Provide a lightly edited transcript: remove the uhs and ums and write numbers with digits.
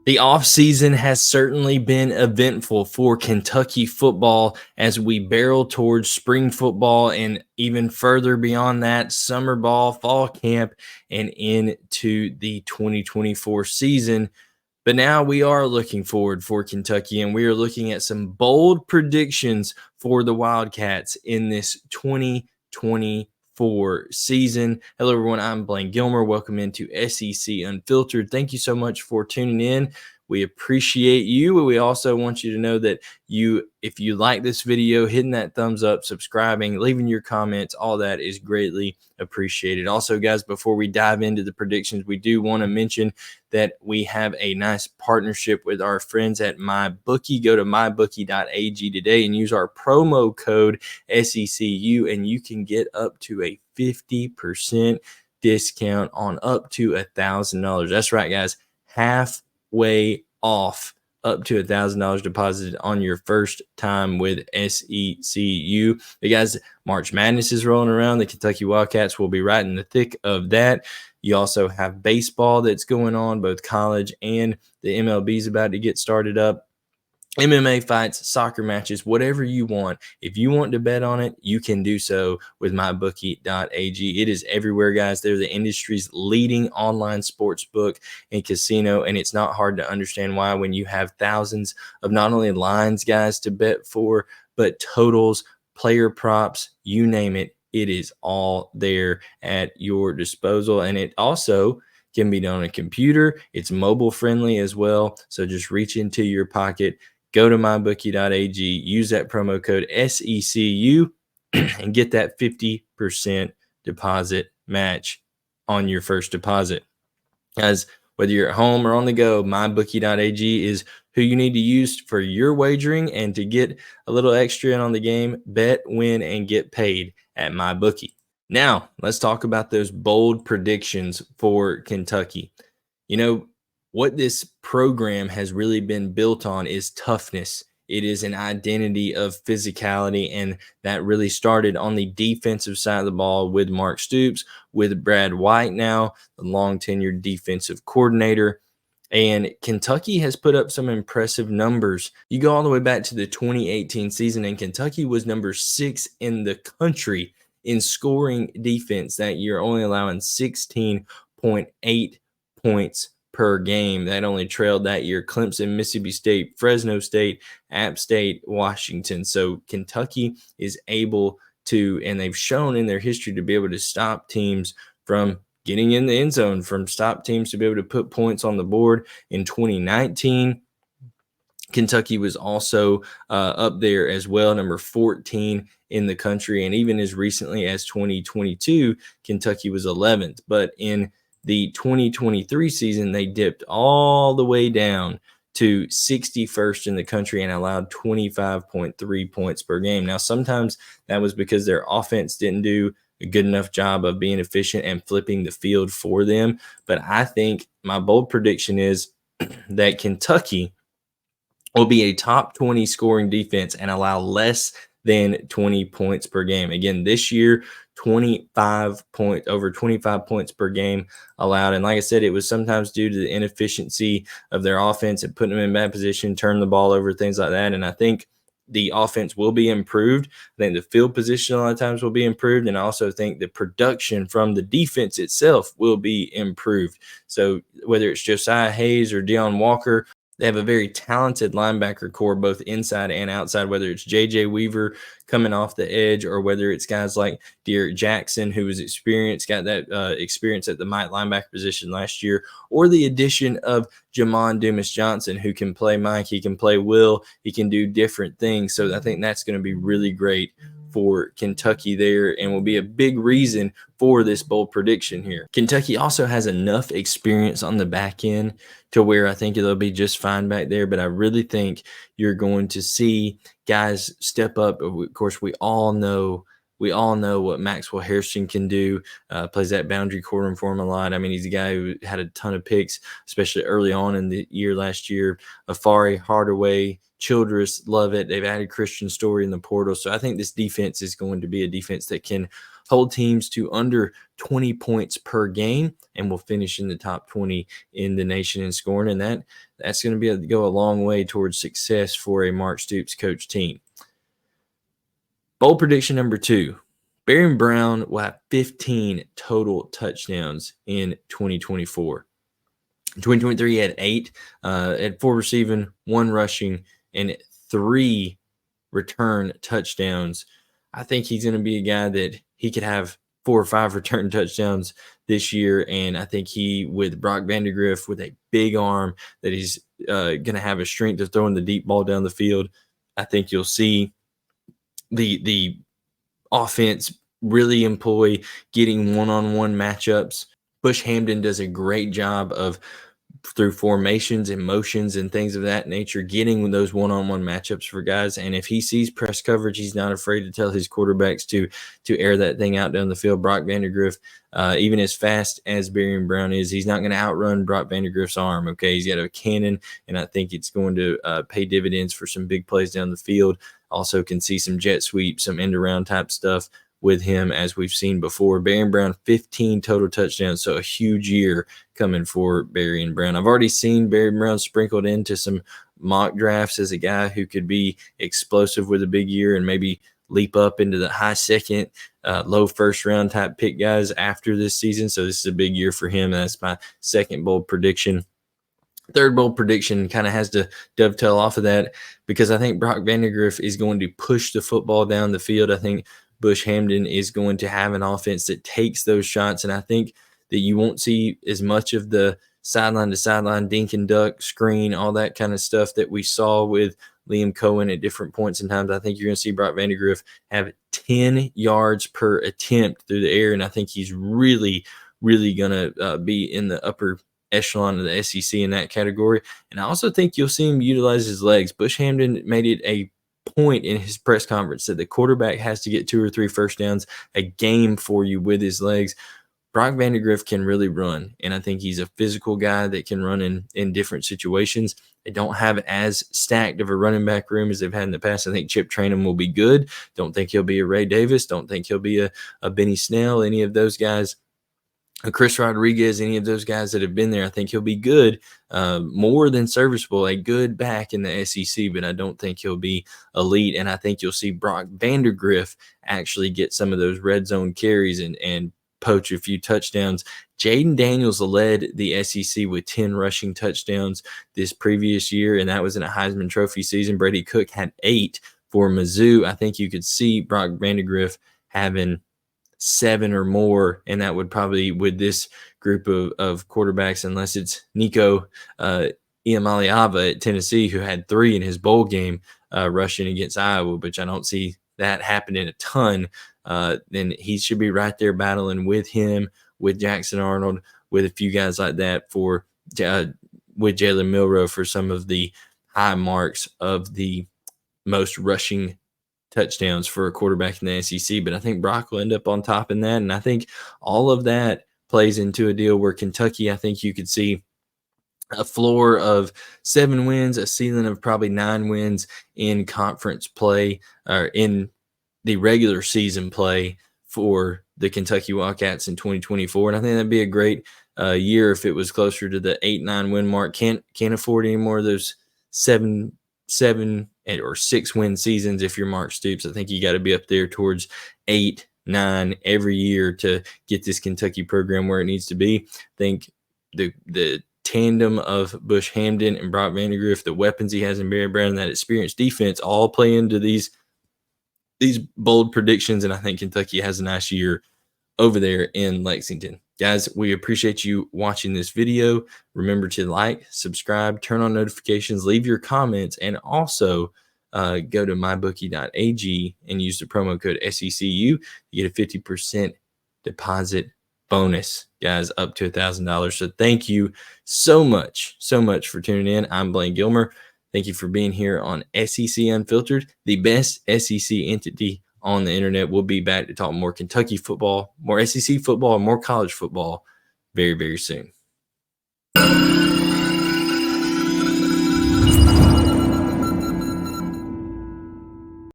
The offseason has certainly been eventful for Kentucky football as we barrel towards spring football and even further beyond that, summer ball, fall camp, and into the 2024 season. But now we are looking forward for Kentucky, and we are looking at some bold predictions for the Wildcats in this 2024 season. Hello, everyone. I'm Blaine Gilmer. Welcome into SEC Unfiltered. Thank you so much for tuning in. We appreciate you. We also want you to know that if you like this video, hitting that thumbs up, subscribing, leaving your comments, all that is greatly appreciated. Also, guys, before we dive into the predictions, we do want to mention that we have a nice partnership with our friends at MyBookie. Go to mybookie.ag today and use our promo code SECU, and you can get up to a 50% discount on up to $1,000. That's right, guys. Halfway off, up to $1,000 deposited on your first time with SECU. But guys, March Madness is rolling around. The Kentucky Wildcats will be right in the thick of that. You also have baseball that's going on, both college and the MLB is about to get started up. MMA fights, soccer matches, whatever you want. If you want to bet on it, you can do so with mybookie.ag. It is everywhere, guys. They're the industry's leading online sports book and casino, and it's not hard to understand why when you have thousands of not only lines, guys, to bet for, but totals, player props, you name it. It is all there at your disposal, and it also can be done on a computer. It's mobile friendly as well, so just reach into your pocket. Go to mybookie.ag, use that promo code SECU, and get that 50% deposit match on your first deposit. Guys, whether you're at home or on the go, mybookie.ag is who you need to use for your wagering and to get a little extra in on the game. Bet, win, and get paid at MyBookie. Now, let's talk about those bold predictions for Kentucky. You know, what this program has really been built on is toughness. It is an identity of physicality, and that really started on the defensive side of the ball with Mark Stoops, with Brad White now, the long-tenured defensive coordinator. And Kentucky has put up some impressive numbers. You go all the way back to the 2018 season, and Kentucky was number 6 in the country in scoring defense that year, only allowing 16.8 points per game. That only trailed that year Clemson, Mississippi State, Fresno State, App State, Washington. So Kentucky is able to, and they've shown in their history to be able to stop teams from getting in the end zone, from stop teams to be able to put points on the board. In 2019, Kentucky was also up there as well, number 14 in the country. And even as recently as 2022, Kentucky was 11th. But in the 2023 season, they dipped all the way down to 61st in the country and allowed 25.3 points per game. Now, sometimes that was because their offense didn't do a good enough job of being efficient and flipping the field for them. But I think my bold prediction is that Kentucky will be a top 20 scoring defense and allow less than 20 points per game. Again, this year, over 25 points per game allowed. And like I said, it was sometimes due to the inefficiency of their offense and putting them in bad position, turn the ball over, things like that. And I think the offense will be improved. I think the field position a lot of times will be improved. And I also think the production from the defense itself will be improved. So whether it's Josiah Hayes or Deion Walker, they have a very talented linebacker core, both inside and outside, whether it's J.J. Weaver coming off the edge or whether it's guys like Derek Jackson, who was experienced, got that experience at the Mike linebacker position last year, or the addition of Jamon Dumas-Johnson, who can play Mike, he can play Will, he can do different things. So I think that's going to be really great for Kentucky there and will be a big reason for this bold prediction here. Kentucky also has enough experience on the back end to where I think they'll be just fine back there, but I really think you're going to see guys step up. Of course, we all know what Maxwell Harrison can do, plays that boundary corner for him a lot. I mean, he's a guy who had a ton of picks, especially early on in the year last year. Afari, Hardaway, Childress, love it. They've added Christian Story in the portal. So I think this defense is going to be a defense that can hold teams to under 20 points per game, and will finish in the top 20 in the nation in scoring. And that's going to go a long way towards success for a Mark Stoops coach team. Bold prediction number 2. Barion Brown will have 15 total touchdowns in 2024. In 2023, he had 8, had 4 receiving, 1 rushing, and 3 return touchdowns. I think he's going to be a guy that he could have 4 or 5 return touchdowns this year. And I think with Brock Vandagriff, with a big arm, that he's going to have a strength of throwing the deep ball down the field. I think you'll see the offense really employ getting one-on-one matchups. Bush Hamdan does a great job of, through formations and motions and things of that nature, getting those one-on-one matchups for guys. And if he sees press coverage, he's not afraid to tell his quarterbacks to air that thing out down the field. Brock Vandagriff, even as fast as Barion Brown is, he's not going to outrun Brock Vandagriff's arm. Okay, he's got a cannon, and I think it's going to pay dividends for some big plays down the field. Also can see some jet sweeps, some end-around type stuff with him, as we've seen before. Barion Brown, 15 total touchdowns, so a huge year coming for Barion Brown. I've already seen Barion Brown sprinkled into some mock drafts as a guy who could be explosive with a big year and maybe leap up into the high second, low first round type pick guys after this season. So this is a big year for him. That's my second bold prediction. Third bold prediction kind of has to dovetail off of that, because I think Brock Vandagriff is going to push the football down the field. I think Bush Hamdan is going to have an offense that takes those shots, and I think that you won't see as much of the sideline to sideline dink and duck screen, all that kind of stuff that we saw with Liam Cohen at different points in time. I think you're going to see Brock Vandagriff have 10 yards per attempt through the air, and I think he's really, really going to be in the upper echelon of the SEC in that category. And I also think you'll see him utilize his legs. Bush Hamdan made it a point in his press conference that the quarterback has to get 2 or 3 first downs a game for you with his legs. Brock Vandagriff can really run, and I think he's a physical guy that can run in different situations. They don't have as stacked of a running back room as they've had in the past. I think Chip Trainum will be good. Don't think he'll be a Ray Davis. Don't think he'll be a Benny Snell, any of those guys. Chris Rodriguez, any of those guys that have been there, I think he'll be good, more than serviceable, a good back in the SEC, but I don't think he'll be elite. And I think you'll see Brock Vandagriff actually get some of those red zone carries and poach a few touchdowns. Jaden Daniels led the SEC with 10 rushing touchdowns this previous year, and that was in a Heisman Trophy season. Brady Cook had 8 for Mizzou. I think you could see Brock Vandagriff having 7 or more, and that would probably, with this group of quarterbacks, unless it's Nico Iamaleava at Tennessee, who had 3 in his bowl game rushing against Iowa, which I don't see that happening a ton, then he should be right there battling with him, with Jackson Arnold, with a few guys like that with Jalen Milroe for some of the high marks of the most rushing touchdowns for a quarterback in the SEC. But I think Brock will end up on top in that, and I think all of that plays into a deal where Kentucky, I think you could see a floor of 7 wins, a ceiling of probably 9 wins in conference play, or in the regular season play for the Kentucky Wildcats in 2024. And I think that'd be a great year if it was closer to the 8-9 win mark. Can't afford any more of those 7 or 6 win seasons if you're Mark Stoops. I think you got to be up there towards 8-9 every year to get this Kentucky program where it needs to be. I think the tandem of Bush Hamdan and Brock Vandagriff, the weapons he has in Barion Brown, and that experienced defense all play into these bold predictions, and I think Kentucky has a nice year over there in Lexington. Guys, we appreciate you watching this video. Remember to like, subscribe, turn on notifications, leave your comments, and also go to mybookie.ag and use the promo code SECU. You get a 50% deposit bonus, guys, up to $1,000. So thank you so much for tuning in. I'm Blaine Gilmer. Thank you for being here on SEC Unfiltered, the best SEC entity on the internet. We'll be back to talk more Kentucky football, more SEC football, and more college football very, very soon.